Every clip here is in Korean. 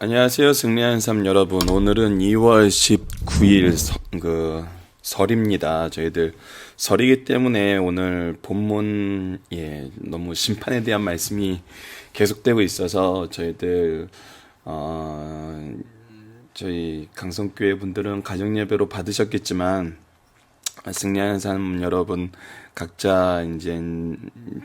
안녕하세요. 승리하는 삶 여러분. 오늘은 2월 19일 설입니다. 저희들 설이기 때문에 오늘 본문 너무 심판에 대한 말씀이 계속되고 있어서 저희들 저희 강성교회 분들은 가정 예배로 받으셨겠지만 승리하는 삶 여러분 각자 이제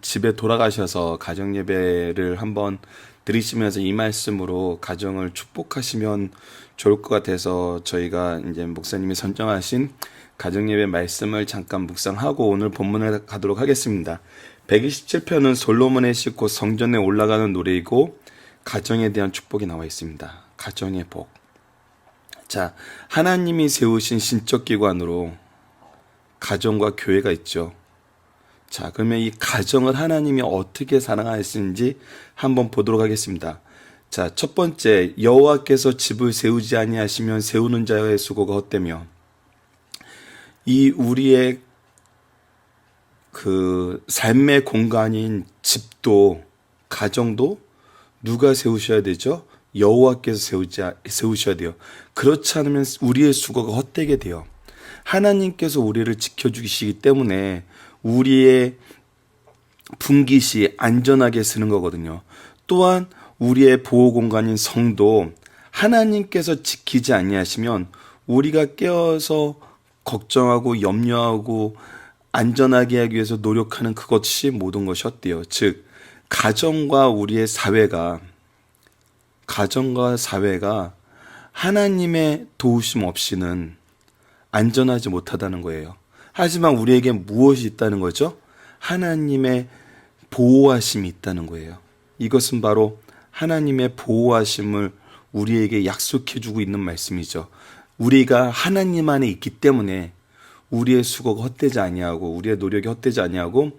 집에 돌아가셔서 가정 예배를 한번 들으시면서 이 말씀으로 가정을 축복하시면 좋을 것 같아서 저희가 이제 목사님이 선정하신 가정 예배 말씀을 잠깐 묵상하고 오늘 본문에 가도록 하겠습니다. 127편은 솔로몬의 시 곧 성전에 올라가는 노래이고 가정에 대한 축복이 나와 있습니다. 가정의 복. 자, 하나님이 세우신 신적 기관으로 가정과 교회가 있죠. 자, 그러면 이 가정을 하나님이 어떻게 사랑하시는지 한번 보도록 하겠습니다. 자, 첫 번째, 여호와께서 집을 세우지 아니하시면 세우는 자의 수고가 헛되며, 이 우리의 그 삶의 공간인 집도 가정도 누가 세우셔야 되죠? 여호와께서 세우셔야 돼요. 그렇지 않으면 우리의 수고가 헛되게 돼요. 하나님께서 우리를 지켜주시기 때문에 우리의 분깃이 안전하게 쓰는 거거든요. 또한 우리의 보호 공간인 성도 하나님께서 지키지 아니하시면 우리가 깨어서 걱정하고 염려하고 안전하게 하기 위해서 노력하는 그것이 모든 것이 헛돼요. 즉 가정과 사회가 하나님의 도우심 없이는 안전하지 못하다는 거예요. 하지만 우리에게 무엇이 있다는 거죠? 하나님의 보호하심이 있다는 거예요. 이것은 바로 하나님의 보호하심을 우리에게 약속해 주고 있는 말씀이죠. 우리가 하나님 안에 있기 때문에 우리의 수고가 헛되지 아니하고 우리의 노력이 헛되지 아니하고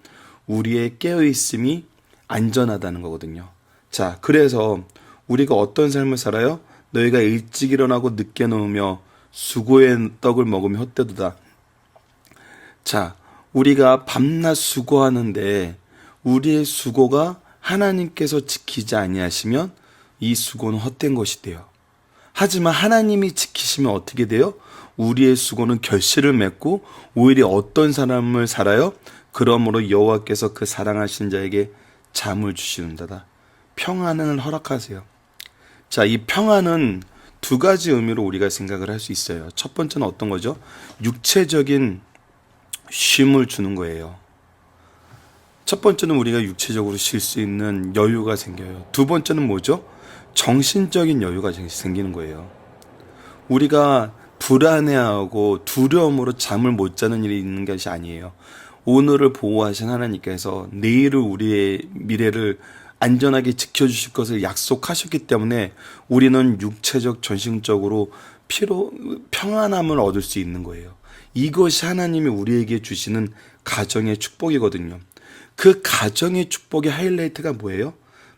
우리의 깨어있음이 안전하다는 거거든요. 자, 그래서 우리가 어떤 삶을 살아요? 너희가 일찍 일어나고 늦게 누우며 수고의 떡을 먹으며 헛되도다. 자, 우리가 밤낮 수고하는데 우리의 수고가 하나님께서 지키지 아니하시면 이 수고는 헛된 것이 돼요. 하지만 하나님이 지키시면 어떻게 돼요? 우리의 수고는 결실을 맺고 오히려 어떤 사람을 살아요? 그러므로 여호와께서 그 사랑하신 자에게 잠을 주시는다다. 평안을 허락하세요. 자, 이 평안은 두 가지 의미로 우리가 생각을 할 수 있어요. 첫 번째는 어떤 거죠? 육체적인 쉼을 주는 거예요. 첫 번째는 우리가 육체적으로 쉴 수 있는 여유가 생겨요. 두 번째는 뭐죠? 정신적인 여유가 생기는 거예요. 우리가 불안해하고 두려움으로 잠을 못 자는 일이 있는 것이 아니에요. 오늘을 보호하신 하나님께서 내일을 우리의 미래를 안전하게 지켜주실 것을 약속하셨기 때문에 우리는 육체적, 정신적으로 평안함을 얻을 수 있는 거예요. 이것이 하나님이 우리에게 주시는 가정의 축복이거든요. 그 가정의 축복의 하이라이트가 뭐예요?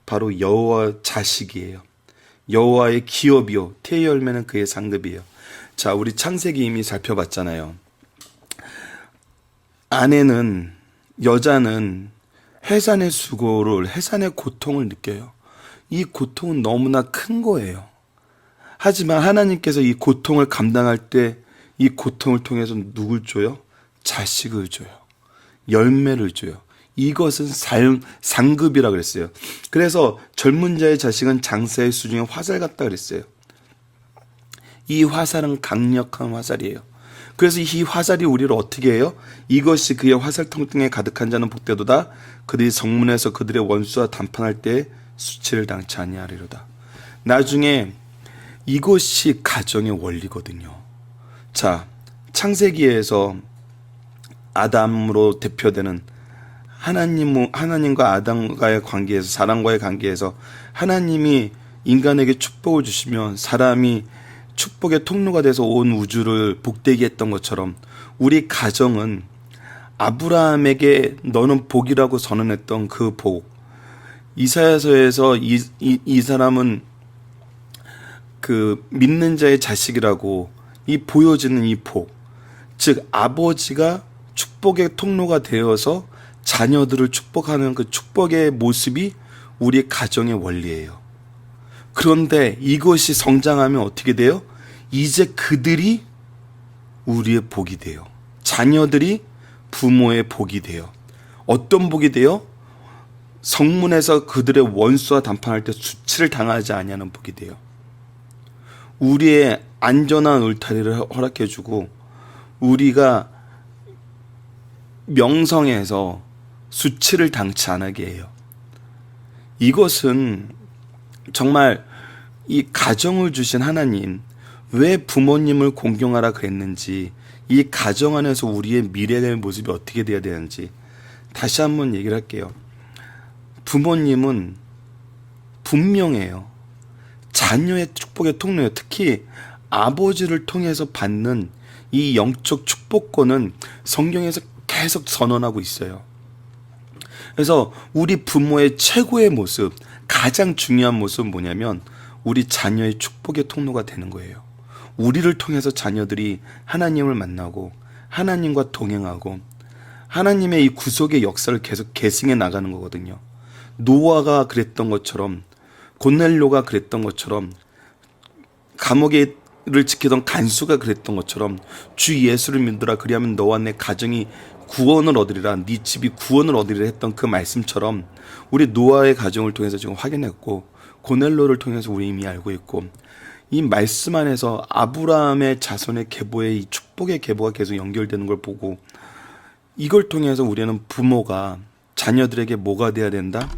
바로 여호와 자식이에요. 여호와의 기업이요 태의 열매는 그의 상급이에요. 자, 우리 창세기 이미 살펴봤잖아요. 여자는 해산의 해산의 고통을 느껴요. 이 고통은 너무나 큰 거예요. 하지만 하나님께서 이 고통을 감당할 때 이 고통을 통해서 누굴 줘요? 자식을 줘요. 열매를 줘요. 이것은 상급이라고 그랬어요. 그래서 젊은 자의 자식은 장사의 수중에 화살 같다 그랬어요. 이 화살은 강력한 화살이에요. 그래서 이 화살이 우리를 어떻게 해요? 이것이 그의 화살통통에 가득한 자는 복되도다. 그들이 성문에서 그들의 원수와 담판할 때 수치를 당치 아니하리로다. 나중에 이것이 가정의 원리거든요. 자, 창세기에서 아담으로 대표되는 하나님과 아담과의 관계에서, 사람과의 관계에서 하나님이 인간에게 축복을 주시면 사람이 축복의 통로가 돼서 온 우주를 복되게 했던 것처럼 우리 가정은 아브라함에게 너는 복이라고 선언했던 그 복, 이사야서에서 이 사람은 그 믿는 자의 자식이라고 보여지는 이 복, 즉 아버지가 축복의 통로가 되어서 자녀들을 축복하는 그 축복의 모습이 우리 가정의 원리예요. 그런데 이것이 성장하면 어떻게 돼요? 이제 그들이 우리의 복이 돼요. 자녀들이 부모의 복이 돼요. 어떤 복이 돼요? 성문에서 그들의 원수와 담판할 때 수치를 당하지 아니하는 복이 돼요. 우리의 안전한 울타리를 허락해주고 우리가 명성에서 수치를 당치 않게 해요. 이것은 정말 이 가정을 주신 하나님, 왜 부모님을 공경하라 그랬는지, 이 가정 안에서 우리의 미래의 모습이 어떻게 돼야 되는지 다시 한번 얘기를 할게요. 부모님은 분명해요. 자녀의 축복의 통로예요. 특히 아버지를 통해서 받는 이 영적 축복권은 성경에서 계속 선언하고 있어요. 그래서 우리 부모의 최고의 모습, 가장 중요한 모습은 뭐냐면 우리 자녀의 축복의 통로가 되는 거예요. 우리를 통해서 자녀들이 하나님을 만나고 하나님과 동행하고 하나님의 이 구속의 역사를 계속 계승해 나가는 거거든요. 노아가 그랬던 것처럼, 고넬료가 그랬던 것처럼, 감옥을 지키던 간수가 그랬던 것처럼, 주 예수를 믿으라 그리하면 너와 내 가정이 구원을 얻으리라, 네 집이 구원을 얻으리라 했던 그 말씀처럼 우리 노아의 가정을 통해서 지금 확인했고, 고넬료를 통해서 우리 이미 알고 있고, 이 말씀 안에서 아브라함의 자손의 계보의 이 축복의 계보가 계속 연결되는 걸 보고, 이걸 통해서 우리는 부모가 자녀들에게 뭐가 돼야 된다?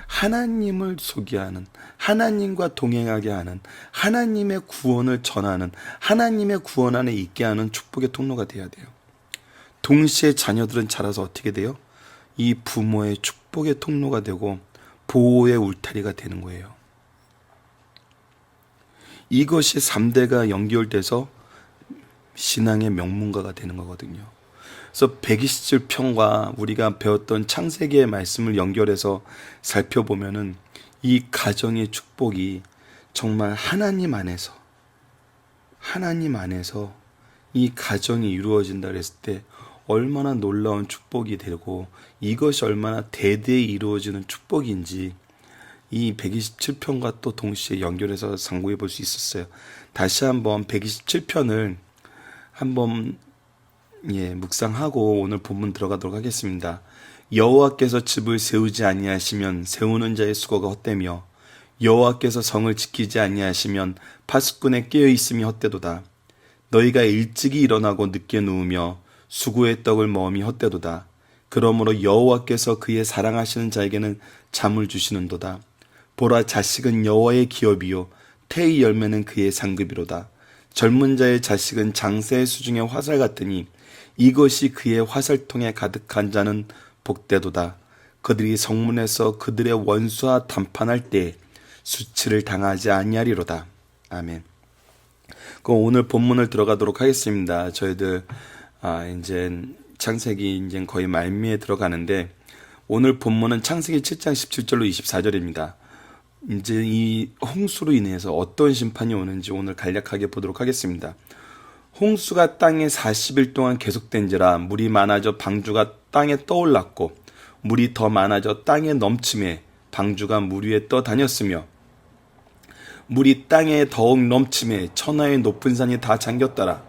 하나님을 소개하는, 하나님과 동행하게 하는, 하나님의 구원을 전하는, 하나님의 구원 안에 있게 하는 축복의 통로가 돼야 돼요. 동시에 자녀들은 자라서 어떻게 돼요? 이 부모의 축복의 통로가 되고 보호의 울타리가 되는 거예요. 이것이 3대가 연결돼서 신앙의 명문가가 되는 거거든요. 그래서 127편과 우리가 배웠던 창세기의 말씀을 연결해서 살펴보면은 이 가정의 축복이 정말 하나님 안에서 이 가정이 이루어진다 그랬을 때 얼마나 놀라운 축복이 되고 이것이 얼마나 대대에 이루어지는 축복인지 이 127편과 또 동시에 연결해서 상고해 볼 수 있었어요. 다시 한번 127편을 한번 묵상하고 오늘 본문 들어가도록 하겠습니다. 여호와께서 집을 세우지 아니하시면 세우는 자의 수고가 헛되며 여호와께서 성을 지키지 아니하시면 파수꾼의 깨어 있음이 헛되도다. 너희가 일찍이 일어나고 늦게 누우며 수고의 떡을 먹음이 헛되도다. 그러므로 여호와께서 그의 사랑하시는 자에게는 잠을 주시는도다. 보라, 자식은 여호와의 기업이요 태의 열매는 그의 상급이로다. 젊은 자의 자식은 장새의 수중의 화살 같으니 이것이 그의 화살통에 가득한 자는 복되도다. 그들이 성문에서 그들의 원수와 담판할 때 수치를 당하지 아니하리로다. 아멘. 그럼 오늘 본문을 들어가도록 하겠습니다. 저희들 이제 창세기 이제 거의 말미에 들어가는데 오늘 본문은 창세기 7장 17절로 24절입니다. 이제 이 홍수로 인해서 어떤 심판이 오는지 오늘 간략하게 보도록 하겠습니다. 홍수가 땅에 40일 동안 계속된지라 물이 많아져 방주가 땅에 떠올랐고 물이 더 많아져 땅에 넘침에 방주가 물 위에 떠다녔으며 물이 땅에 더욱 넘침에 천하의 높은 산이 다 잠겼더라.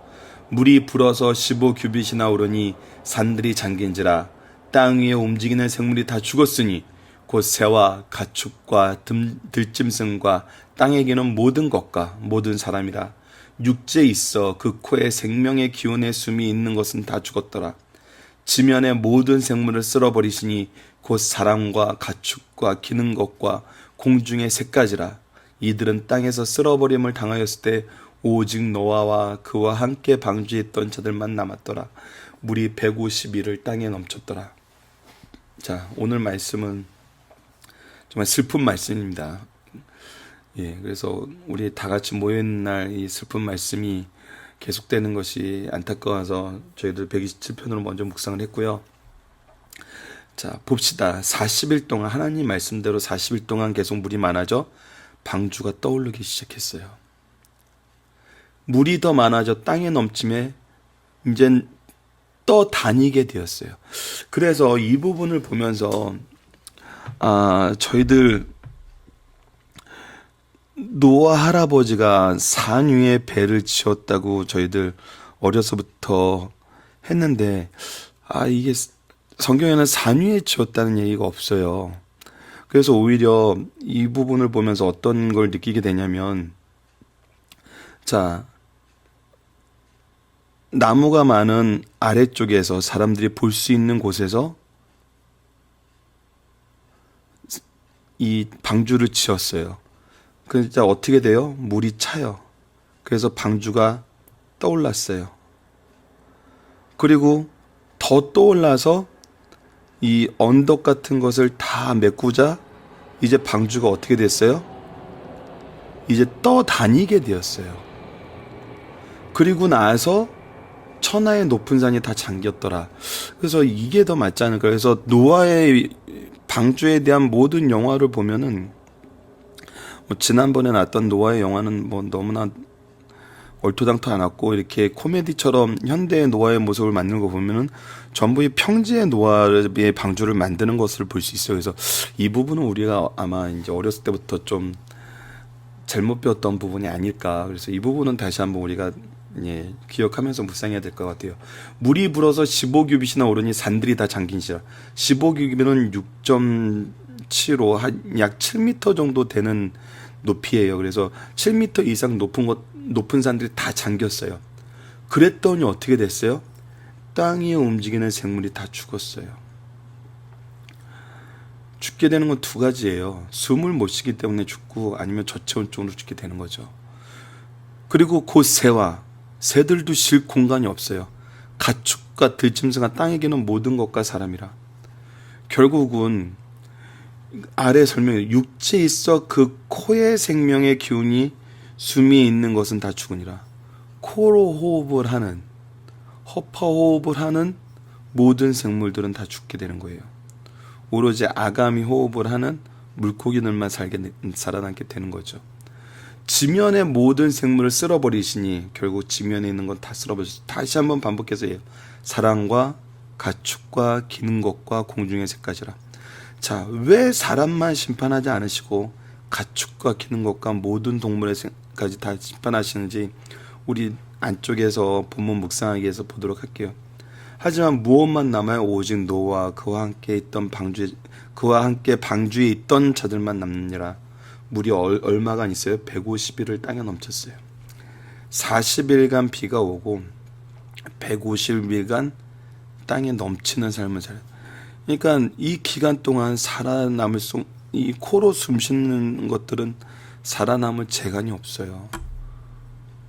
물이 불어서 15규빗이나 오르니 산들이 잠긴지라. 땅 위에 움직이는 생물이 다 죽었으니 곧 새와 가축과 들짐승과 땅에 기는 모든 것과 모든 사람이라. 육지에 있어 그 코에 생명의 기운의 숨이 있는 것은 다 죽었더라. 지면의 모든 생물을 쓸어버리시니 곧 사람과 가축과 기는 것과 공중의 새까지라. 이들은 땅에서 쓸어버림을 당하였을 때 오직 노아와 그와 함께 방주에 있던 자들만 남았더라. 물이 150일을 땅에 넘쳤더라. 자, 오늘 말씀은 정말 슬픈 말씀입니다. 그래서 우리 다 같이 모여있는 날 이 슬픈 말씀이 계속되는 것이 안타까워서 저희들 127편으로 먼저 묵상을 했고요. 자, 봅시다. 40일 동안 하나님 말씀대로 40일 동안 계속 물이 많아져 방주가 떠오르기 시작했어요. 물이 더 많아져 땅에 넘침에 이제 떠다니게 되었어요. 그래서 이 부분을 보면서 저희들 노아 할아버지가 산 위에 배를 지었다고 저희들 어려서부터 했는데, 이게 성경에는 산 위에 지었다는 얘기가 없어요. 그래서 오히려 이 부분을 보면서 어떤 걸 느끼게 되냐면, 자, 나무가 많은 아래쪽에서 사람들이 볼 수 있는 곳에서 이 방주를 지었어요. 그러니까 어떻게 돼요? 물이 차요. 그래서 방주가 떠올랐어요. 그리고 더 떠올라서 이 언덕 같은 것을 다 메꾸자 이제 방주가 어떻게 됐어요? 이제 떠다니게 되었어요. 그리고 나서 천하의 높은 산이 다 잠겼더라. 그래서 이게 더 맞지 않을까. 그래서 노아의 방주에 대한 모든 영화를 보면은, 지난번에 나왔던 노아의 영화는 너무나 얼토당토 않았고, 이렇게 코미디처럼 현대의 노아의 모습을 만드는 거 보면은 전부 이 평지의 노아의 방주를 만드는 것을 볼 수 있어요. 그래서 이 부분은 우리가 아마 이제 어렸을 때부터 좀 잘못 배웠던 부분이 아닐까. 그래서 이 부분은 다시 한번 우리가 기억하면서 묵상해야 될 것 같아요. 물이 불어서 15규빗이나 오르니 산들이 다 잠긴시라. 15규빗은 6.75, 약 7m 정도 되는 높이예요. 그래서 7m 이상 높은 산들이 다 잠겼어요. 그랬더니 어떻게 됐어요? 땅 위에 움직이는 생물이 다 죽었어요. 죽게 되는 건 두 가지예요. 숨을 못 쉬기 때문에 죽고, 아니면 저체온증으로 죽게 되는 거죠. 그리고 곧 새들도 쉴 공간이 없어요. 가축과 들짐승과 땅에 기는 모든 것과 사람이라. 결국은 아래 설명에 육체에 있어 그 코의 생명의 기운이 숨이 있는 것은 다 죽으니라. 코로 호흡을 하는, 허파 호흡을 하는 모든 생물들은 다 죽게 되는 거예요. 오로지 아가미 호흡을 하는 물고기들만 살아남게 되는 거죠. 지면의 모든 생물을 쓸어버리시니 결국 지면에 있는 건 다 쓸어버리시죠. 다시 한번 반복해서 해요. 사람과 가축과 기는 것과 공중의 새까지라. 자, 왜 사람만 심판하지 않으시고 가축과 기는 것과 모든 동물에까지 다 심판하시는지 우리 안쪽에서 본문 묵상하기 위해서 보도록 할게요. 하지만 무엇만 남아요? 오직 노아와 그와 함께 방주에 있던 자들만 남느니라. 물이 얼마간 있어요? 150일을 땅에 넘쳤어요. 40일간 비가 오고 150일간 땅에 넘치는 삶을 살아요. 그러니까 이 기간 동안 이 코로 숨 쉬는 것들은 살아남을 재간이 없어요.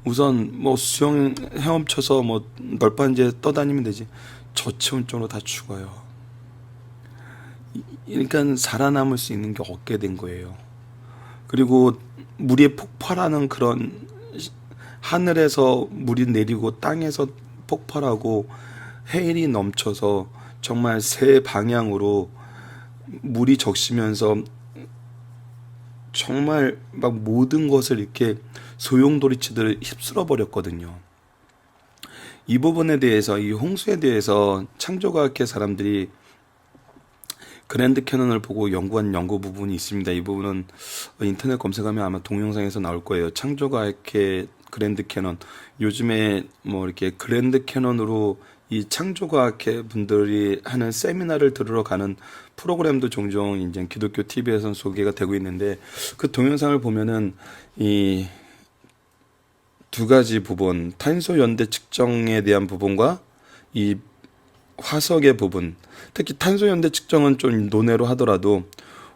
우선 수영 헤엄쳐서 널빤지에 떠다니면 되지. 저체온증으로 다 죽어요. 그러니까 살아남을 수 있는 게 없게 된 거예요. 그리고 물이 폭발하는 그런, 하늘에서 물이 내리고 땅에서 폭발하고 해일이 넘쳐서 정말 세 방향으로 물이 적시면서 정말 막 모든 것을 이렇게 소용돌이치듯 휩쓸어 버렸거든요. 이 부분에 대해서, 이 홍수에 대해서 창조과학회 사람들이 그랜드 캐넌을 보고 연구한 연구 부분이 있습니다. 이 부분은 인터넷 검색하면 아마 동영상에서 나올 거예요. 창조과학회 그랜드 캐넌. 요즘에 이렇게 그랜드 캐넌으로 이 창조과학회 분들이 하는 세미나를 들으러 가는 프로그램도 종종 이제 기독교 TV에서는 소개가 되고 있는데, 그 동영상을 보면은 이 두 가지 부분, 탄소 연대 측정에 대한 부분과 이 화석의 부분, 특히 탄소 연대 측정은 좀 논외로 하더라도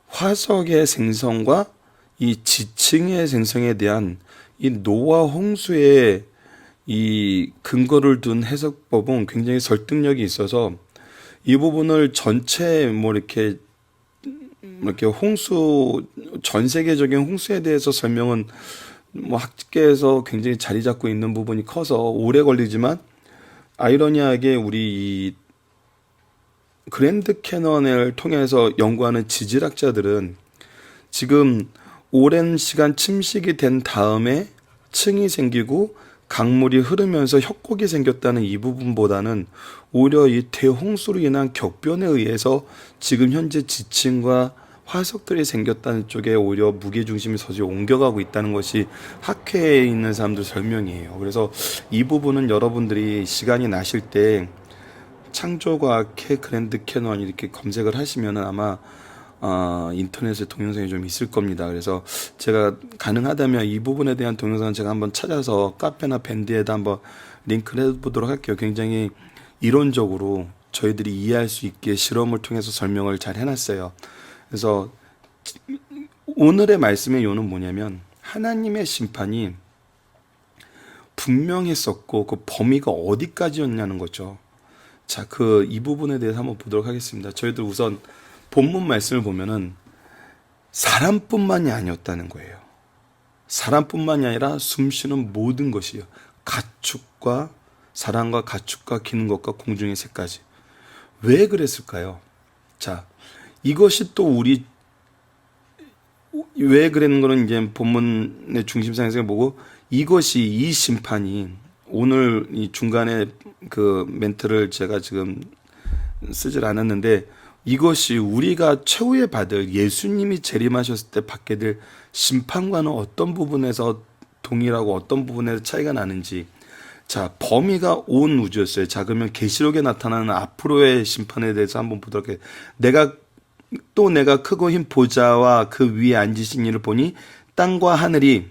화석의 생성과 이 지층의 생성에 대한 이 노아 홍수의 이 근거를 둔 해석법은 굉장히 설득력이 있어서, 이 부분을 전체 이렇게 홍수, 전 세계적인 홍수에 대해서 설명은 학계에서 굉장히 자리 잡고 있는 부분이 커서 오래 걸리지만, 아이러니하게 우리 이 그랜드 캐넌을 통해서 연구하는 지질학자들은 지금 오랜 시간 침식이 된 다음에 층이 생기고 강물이 흐르면서 협곡이 생겼다는 이 부분보다는 오히려 이 대홍수로 인한 격변에 의해서 지금 현재 지층과 화석들이 생겼다는 쪽에 오히려 무게중심이 서서히 옮겨가고 있다는 것이 학회에 있는 사람들 설명이에요. 그래서 이 부분은 여러분들이 시간이 나실 때 창조과학회 그랜드 캐논 이렇게 검색을 하시면 아마 인터넷에 동영상이 좀 있을 겁니다. 그래서 제가 가능하다면 이 부분에 대한 동영상을 제가 한번 찾아서 카페나 밴드에다 한번 링크를 해보도록 할게요. 굉장히 이론적으로 저희들이 이해할 수 있게 실험을 통해서 설명을 잘 해놨어요. 그래서 오늘의 말씀의 요는 뭐냐면 하나님의 심판이 분명했었고 그 범위가 어디까지였냐는 거죠. 자, 이 부분에 대해서 한번 보도록 하겠습니다. 저희들 우선 본문 말씀을 보면은 사람뿐만이 아니었다는 거예요. 사람뿐만이 아니라 숨쉬는 모든 것이요. 가축과 사람과 가축과 기는 것과 공중의 새까지. 왜 그랬을까요? 자, 이것이 또 우리 왜 그랬는 거는 이제 본문의 중심상에서 보고 이것이 이 심판이 오늘 이 중간에 그 멘트를 제가 지금 쓰질 않았는데 이것이 우리가 최후에 받을 예수님이 재림하셨을 때 받게 될 심판과는 어떤 부분에서 동일하고 어떤 부분에서 차이가 나는지 자 범위가 온 우주였어요. 자 그러면 계시록에 나타나는 앞으로의 심판에 대해서 한번 보도록 해요. 내가 크고 흰 보좌와 그 위에 앉으신 이를 보니 땅과 하늘이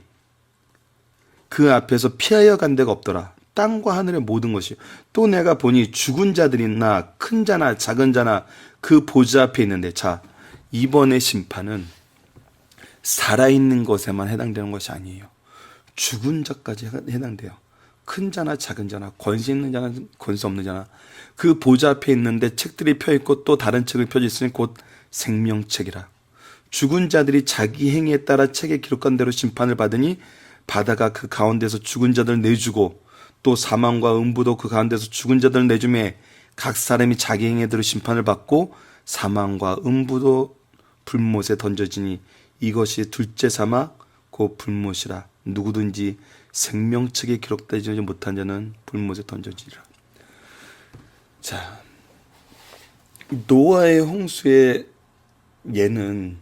그 앞에서 피하여 간 데가 없더라. 땅과 하늘의 모든 것이. 또 내가 보니 죽은 자들이나 큰 자나 작은 자나 그 보좌 앞에 있는데 자 이번의 심판은 살아있는 것에만 해당되는 것이 아니에요. 죽은 자까지 해당돼요. 큰 자나 작은 자나 권세 있는 자나 권세 없는 자나 그 보좌 앞에 있는데 책들이 펴있고 또 다른 책을 펴져 있으니 곧 생명책이라. 죽은 자들이 자기 행위에 따라 책에 기록한 대로 심판을 받으니 바다가 그 가운데서 죽은 자들을 내주고 또 사망과 음부도 그 가운데서 죽은 자들을 내주매 각 사람이 자기 행위대로 심판을 받고 사망과 음부도 불못에 던져지니 이것이 둘째 사막 곧 불못이라. 누구든지 생명책에 기록되지 못한 자는 불못에 던져지리라. 자, 노아의 홍수의 예는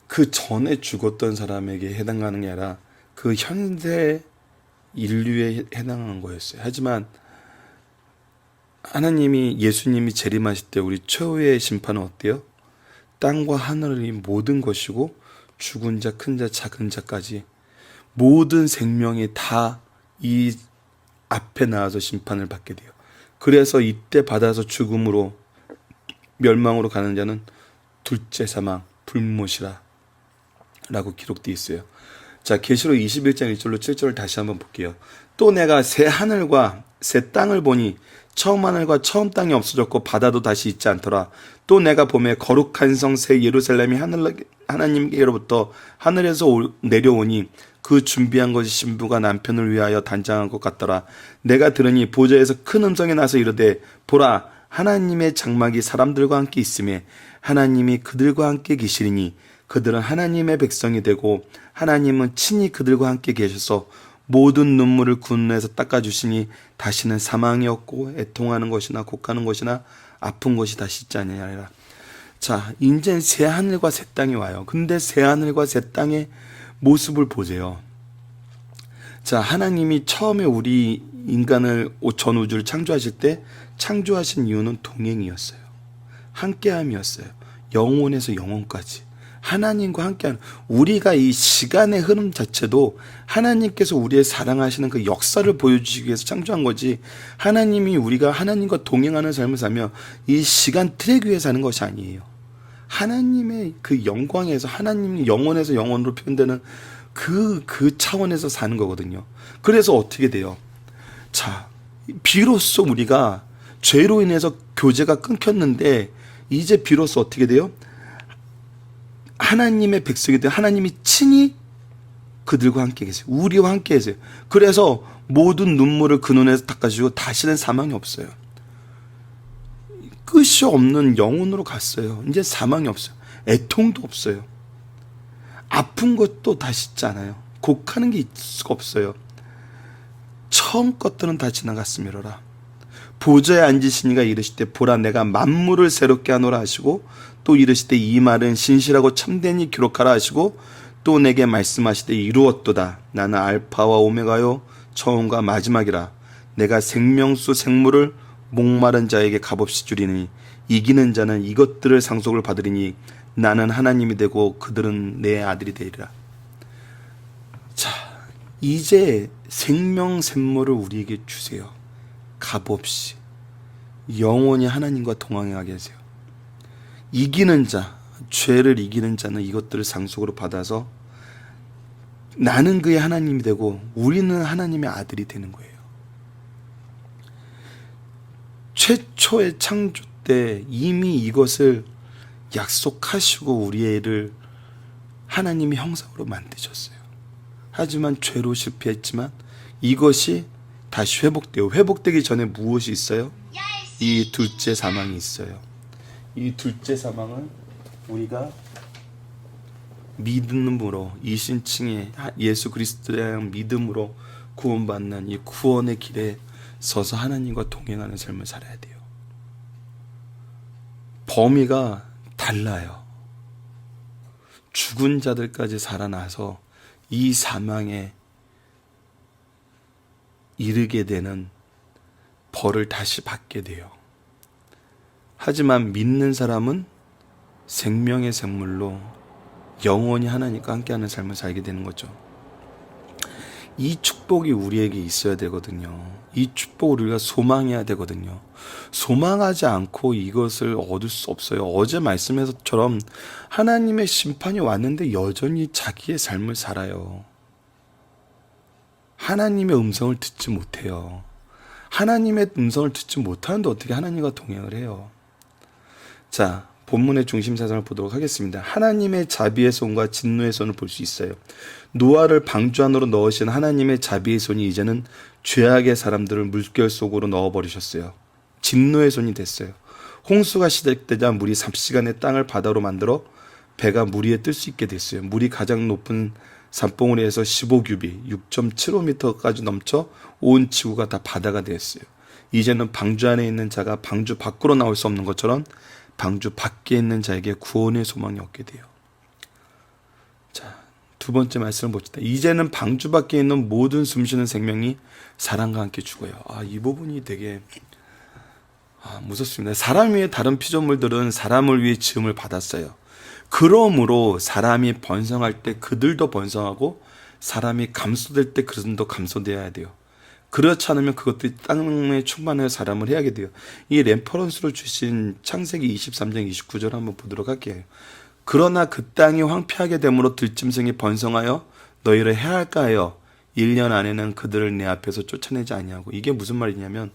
그 전에 죽었던 사람에게 해당하는 게 아니라 그 현대 인류에 해당하는 거였어요. 하지만 하나님이 예수님이 재림하실 때 우리 최후의 심판은 어때요? 땅과 하늘이 모든 것이고 죽은 자, 큰 자, 작은 자까지 모든 생명이 다 이 앞에 나와서 심판을 받게 돼요. 그래서 이때 받아서 죽음으로 멸망으로 가는 자는 둘째 사망, 불못이라 라고 기록되어 있어요. 자, 계시록 21장 1절로 7절을 다시 한번 볼게요. 또 내가 새 하늘과 새 땅을 보니 처음 하늘과 처음 땅이 없어졌고 바다도 다시 있지 않더라. 또 내가 보매 거룩한 성 새 예루살렘이 하나님께로부터 하늘에서 내려오니 그 준비한 것이 신부가 남편을 위하여 단장한 것 같더라. 내가 들으니 보좌에서 큰 음성이 나서 이르되 보라 하나님의 장막이 사람들과 함께 있으며 하나님이 그들과 함께 계시리니 그들은 하나님의 백성이 되고 하나님은 친히 그들과 함께 계셔서 모든 눈물을 그 눈에서 닦아주시니 다시는 사망이 없고 애통하는 것이나 곡하는 것이나 아픈 것이 다시 있지 아니하리라. 자, 이제 새 하늘과 새 땅이 와요. 근데 새 하늘과 새 땅의 모습을 보세요. 자, 하나님이 처음에 우리 인간을 전 우주를 창조하실 때 창조하신 이유는 동행이었어요. 함께함이었어요. 영혼에서 영혼까지. 하나님과 함께하는 우리가 이 시간의 흐름 자체도 하나님께서 우리의 사랑하시는 그 역사를 보여주시기 위해서 창조한 거지 하나님이 우리가 하나님과 동행하는 삶을 살며 이 시간 트랙 위에 사는 것이 아니에요. 하나님의 그 영광에서 하나님 영혼에서 영혼으로 표현되는 그 차원에서 사는 거거든요. 그래서 어떻게 돼요? 자, 비로소 우리가 죄로 인해서 교제가 끊겼는데 이제 비로소 어떻게 돼요? 하나님의 백성이 되어 하나님이 친히 그들과 함께 계세요. 우리와 함께 계세요. 그래서 모든 눈물을 그 눈에서 닦아주시고 다시는 사망이 없어요. 끝이 없는 영혼으로 갔어요. 이제 사망이 없어요. 애통도 없어요. 아픈 것도 다시 있지 않아요. 곡하는 게 있을 수가 없어요. 처음 것들은 다 지나갔음이로라. 보좌에 앉으신 이가 이르시되 보라 내가 만물을 새롭게 하노라 하시고 또 이르시되 이 말은 신실하고 참되니 기록하라 하시고 또 내게 말씀하시되 이루었도다. 나는 알파와 오메가요 처음과 마지막이라. 내가 생명수 생물을 목마른 자에게 값없이 주리니 이기는 자는 이것들을 상속을 받으리니 나는 하나님이 되고 그들은 내 아들이 되리라. 자, 이제 생명 샘물을 우리에게 주세요. 값없이 영원히 하나님과 동행하게 하세요. 이기는 자, 죄를 이기는 자는 이것들을 상속으로 받아서 나는 그의 하나님이 되고 우리는 하나님의 아들이 되는 거예요. 최초의 창조 때 이미 이것을 약속하시고 우리를 하나님이 형상으로 만드셨어요. 하지만 죄로 실패했지만 이것이 다시 회복돼요. 회복되기 전에 무엇이 있어요? 이 둘째 사망이 있어요. 이 둘째 사망은 우리가 믿음으로 이신층의 예수 그리스도에 대한 믿음으로 구원받는 이 구원의 길에 서서 하나님과 동행하는 삶을 살아야 돼요. 범위가 달라요. 죽은 자들까지 살아나서 이 사망에 이르게 되는 벌을 다시 받게 돼요. 하지만 믿는 사람은 생명의 샘물로 영원히 하나님과 함께하는 삶을 살게 되는 거죠. 이 축복이 우리에게 있어야 되거든요. 이 축복을 우리가 소망해야 되거든요. 소망하지 않고 이것을 얻을 수 없어요. 어제 말씀에서처럼 하나님의 심판이 왔는데 여전히 자기의 삶을 살아요. 하나님의 음성을 듣지 못해요. 하나님의 음성을 듣지 못하는데 어떻게 하나님과 동행을 해요? 자, 본문의 중심 사상을 보도록 하겠습니다. 하나님의 자비의 손과 진노의 손을 볼 수 있어요. 노아를 방주 안으로 넣으신 하나님의 자비의 손이 이제는 죄악의 사람들을 물결 속으로 넣어버리셨어요. 진노의 손이 됐어요. 홍수가 시작되자 물이 삽시간에 땅을 바다로 만들어 배가 물 위에 뜰 수 있게 됐어요. 물이 가장 높은 산봉우리에서 15규빗, 6.75m까지 넘쳐 온 지구가 다 바다가 되었어요. 이제는 방주 안에 있는 자가 방주 밖으로 나올 수 없는 것처럼 방주 밖에 있는 자에게 구원의 소망이 없게 돼요. 자, 두 번째 말씀을 봅시다. 이제는 방주 밖에 있는 모든 숨쉬는 생명이 사람과 함께 죽어요. 이 부분이 되게 무섭습니다. 사람 위에 다른 피조물들은 사람을 위해 지음을 받았어요. 그러므로 사람이 번성할 때 그들도 번성하고 사람이 감소될 때 그들도 감소되어야 돼요. 그렇지 않으면 그것들이 땅에 충만하여 사람을 해하게 돼요. 이 레퍼런스로 주신 창세기 23장 29절 한번 보도록 할게요. 그러나 그 땅이 황폐하게 되므로 들짐승이 번성하여 너희를 해할까 하여 1년 안에는 그들을 내 앞에서 쫓아내지 아니하고. 이게 무슨 말이냐면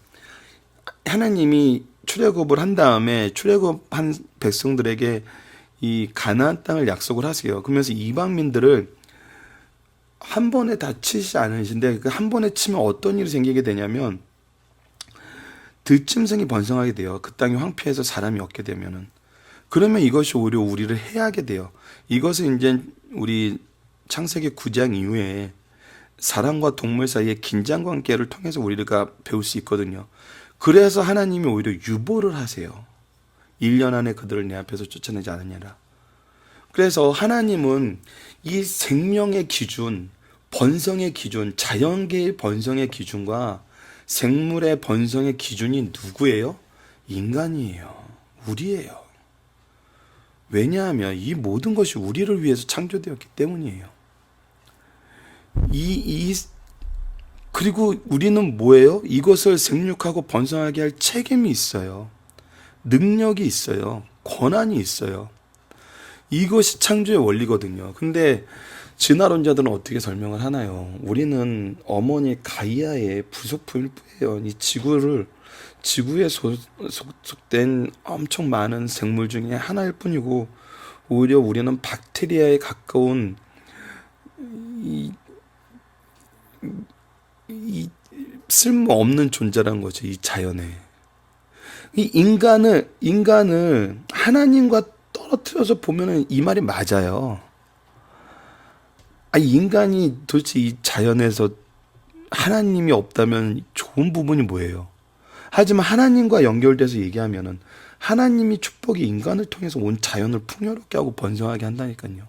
하나님이 출애굽을 한 다음에 출애굽한 백성들에게 이 가나안 땅을 약속을 하세요. 그러면서 이방민들을 한 번에 다 치지 않으신데 그 한 번에 치면 어떤 일이 생기게 되냐면 들짐승이 번성하게 돼요. 그 땅이 황폐해서 사람이 없게 되면은. 그러면 이것이 오히려 우리를 해하게 돼요. 이것은 이제 우리 창세기 9장 이후에 사람과 동물 사이의 긴장 관계를 통해서 우리가 배울 수 있거든요. 그래서 하나님이 오히려 유보를 하세요. 1년 안에 그들을 내 앞에서 쫓아내지 않으냐라. 그래서 하나님은 이 생명의 기준, 번성의 기준, 자연계의 번성의 기준과 생물의 번성의 기준이 누구예요? 인간이에요. 우리예요. 왜냐하면 이 모든 것이 우리를 위해서 창조되었기 때문이에요. 그리고 우리는 뭐예요? 이것을 생육하고 번성하게 할 책임이 있어요. 능력이 있어요. 권한이 있어요. 이것이 창조의 원리거든요. 근데 진화론자들은 어떻게 설명을 하나요? 우리는 어머니 가이아의 부속품일 뿐이에요. 이 지구에 소속된 엄청 많은 생물 중에 하나일 뿐이고, 오히려 우리는 박테리아에 가까운 이 쓸모없는 존재라는 거죠. 이 자연에. 이 인간을 하나님과 떨어뜨려서 보면은 이 말이 맞아요. 인간이 도대체 이 자연에서 하나님이 없다면 좋은 부분이 뭐예요? 하지만 하나님과 연결돼서 얘기하면은 하나님이 축복이 인간을 통해서 온 자연을 풍요롭게 하고 번성하게 한다니까요.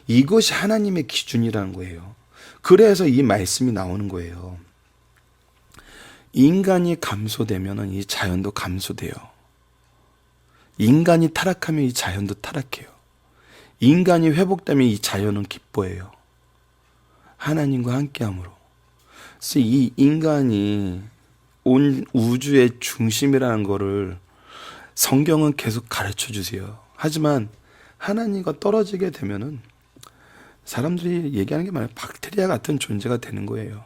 이것이 하나님의 기준이라는 거예요. 그래서 이 말씀이 나오는 거예요. 인간이 감소되면 이 자연도 감소돼요. 인간이 타락하면 이 자연도 타락해요. 인간이 회복되면 이 자연은 기뻐해요. 하나님과 함께함으로. 그래서 이 인간이 온 우주의 중심이라는 거를 성경은 계속 가르쳐 주세요. 하지만 하나님과 떨어지게 되면은 사람들이 얘기하는 게 많아요. 박테리아 같은 존재가 되는 거예요.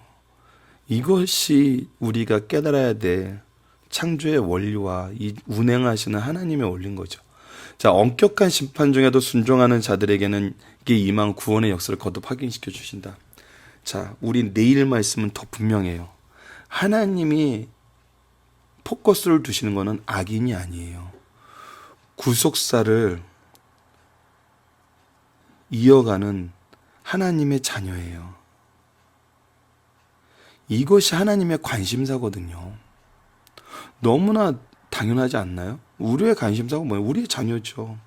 이것이 우리가 깨달아야 될 창조의 원리와 이 운행하시는 하나님의 원리인 거죠. 자, 엄격한 심판 중에도 순종하는 자들에게는 이게 임한 구원의 역사를 거듭 확인시켜 주신다. 자, 우리 내일 말씀은 더 분명해요. 하나님이 포커스를 두시는 것은 악인이 아니에요. 구속사를 이어가는 하나님의 자녀예요. 이것이 하나님의 관심사거든요. 너무나 당연하지 않나요? 우리의 관심사가 뭐예요? 우리의 자녀죠.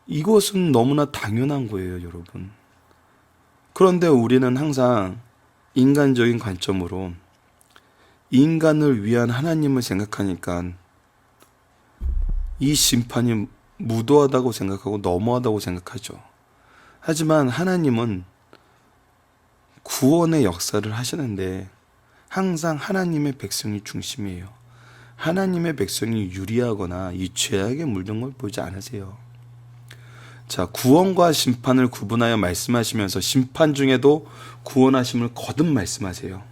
이것은 너무나 당연한 거예요, 여러분. 그런데 우리는 항상 인간적인 관점으로 인간을 위한 하나님을 생각하니까 이 심판이 무도하다고 생각하고 너무하다고 생각하죠. 하지만 하나님은 구원의 역사를 하시는데 항상 하나님의 백성이 중심이에요. 하나님의 백성이 유리하거나 이 죄악에 물든 걸 보지 않으세요. 자, 구원과 심판을 구분하여 말씀하시면서 심판 중에도 구원하심을 거듭 말씀하세요.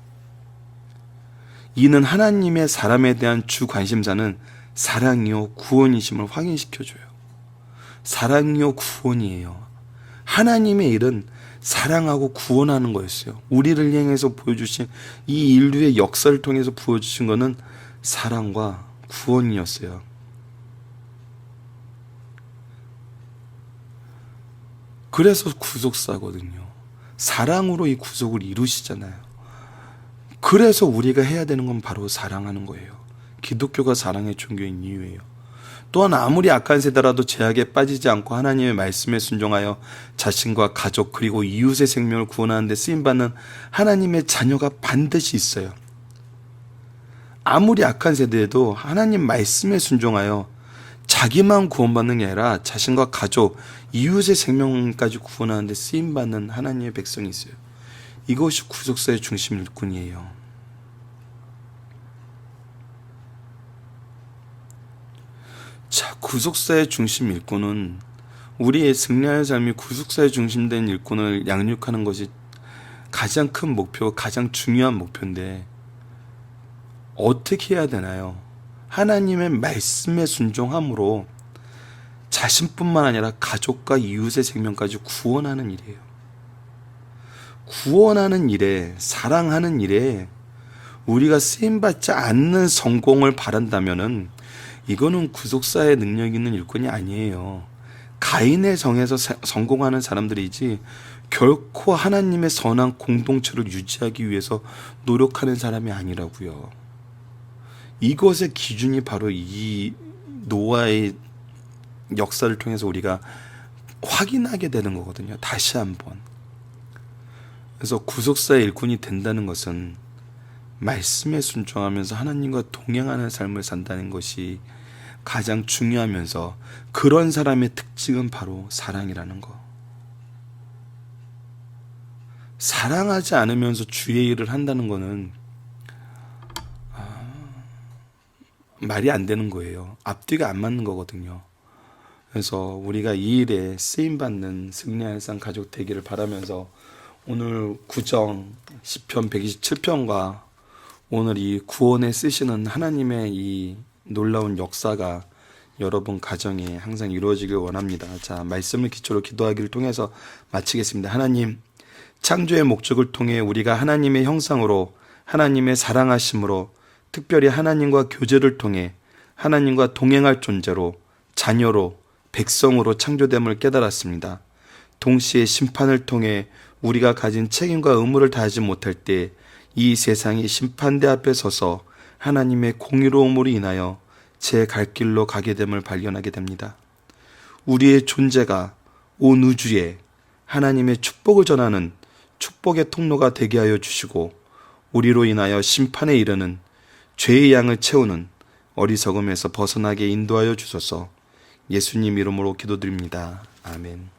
이는 하나님의 사람에 대한 주 관심사는 사랑이요 구원이심을 확인시켜줘요. 사랑이요 구원이에요. 하나님의 일은 사랑하고 구원하는 거였어요. 우리를 향해서 보여주신 이 인류의 역사를 통해서 보여주신 것은 사랑과 구원이었어요. 그래서 구속사거든요. 사랑으로 이 구속을 이루시잖아요. 그래서 우리가 해야 되는 건 바로 사랑하는 거예요. 기독교가 사랑의 종교인 이유예요. 또한 아무리 악한 세대라도 죄악에 빠지지 않고 하나님의 말씀에 순종하여 자신과 가족 그리고 이웃의 생명을 구원하는 데 쓰임받는 하나님의 자녀가 반드시 있어요. 아무리 악한 세대에도 하나님 말씀에 순종하여 자기만 구원받는 게 아니라 자신과 가족, 이웃의 생명까지 구원하는 데 쓰임받는 하나님의 백성이 있어요. 이것이 구속사의 중심 일꾼이에요. 자, 구속사의 중심 일꾼은 우리의 승리하는 삶이 구속사에 중심된 일꾼을 양육하는 것이 가장 큰 목표, 가장 중요한 목표인데 어떻게 해야 되나요? 하나님의 말씀에 순종함으로 자신뿐만 아니라 가족과 이웃의 생명까지 구원하는 일이에요. 구원하는 일에, 사랑하는 일에 우리가 쓰임받지 않는 성공을 바란다면은 이거는 구속사의 능력 있는 일꾼이 아니에요. 가인의 성에서 성공하는 사람들이지 결코 하나님의 선한 공동체를 유지하기 위해서 노력하는 사람이 아니라고요. 이것의 기준이 바로 이 노아의 역사를 통해서 우리가 확인하게 되는 거거든요. 다시 한번. 그래서 구속사의 일꾼이 된다는 것은 말씀에 순종하면서 하나님과 동행하는 삶을 산다는 것이 가장 중요하면서 그런 사람의 특징은 바로 사랑이라는 거. 사랑하지 않으면서 주의 일을 한다는 거는 말이 안 되는 거예요. 앞뒤가 안 맞는 거거든요. 그래서 우리가 이 일에 쓰임받는 승리할 상 가족 되기를 바라면서 오늘 구정 시편 127편과 오늘 이 구원에 쓰시는 하나님의 이 놀라운 역사가 여러분 가정에 항상 이루어지길 원합니다. 자, 말씀을 기초로 기도하기를 통해서 마치겠습니다. 하나님, 창조의 목적을 통해 우리가 하나님의 형상으로 하나님의 사랑하심으로 특별히 하나님과 교제를 통해 하나님과 동행할 존재로 자녀로 백성으로 창조됨을 깨달았습니다. 동시에 심판을 통해 우리가 가진 책임과 의무를 다하지 못할 때 이 세상이 심판대 앞에 서서 하나님의 공의로움으로 인하여 제 갈 길로 가게 됨을 발견하게 됩니다. 우리의 존재가 온 우주에 하나님의 축복을 전하는 축복의 통로가 되게 하여 주시고, 우리로 인하여 심판에 이르는 죄의 양을 채우는 어리석음에서 벗어나게 인도하여 주소서. 예수님 이름으로 기도드립니다. 아멘.